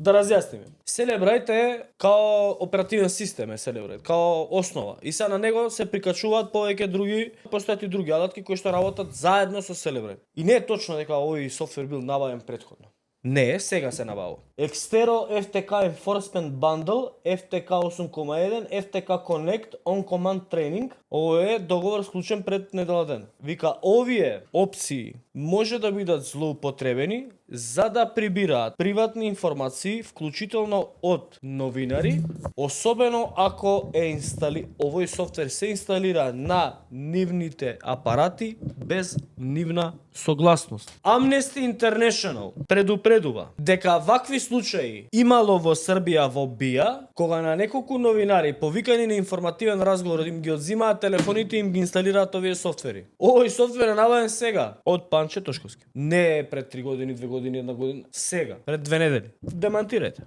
Да разјасниме. Celebrate е као оперативен систем е Celebrate, као основа. И сега на него се прикачуваат повеќе други, постојат и други алатки кои што работат заедно со Celebrate. И не е точно дека овој софтвер бил набавен претходно. Не, сега се набавува. Xtero FTK Enforcement Bundle, FTK 8.1, FTK Connect On Command Training. Ово е договор склучен пред недела ден. Вика, овие опции може да бидат злоупотребени за да прибираат приватни информации, вклучително од новинари, особено ако овој софтвер се инсталира на нивните апарати без нивна согласност. Amnesty International предупредува дека вакви случаи имало во Србија во БИА, кога на неколку новинари повикани на информативен разговор им ги одзимаат телефоните и им ги инсталираат овие софтвери. Овој софтвер е набавен сега од Панче Тошковски. Не е пред 3 години, 2 години, 1 година, сега, пред 2 недели. Демантирайте.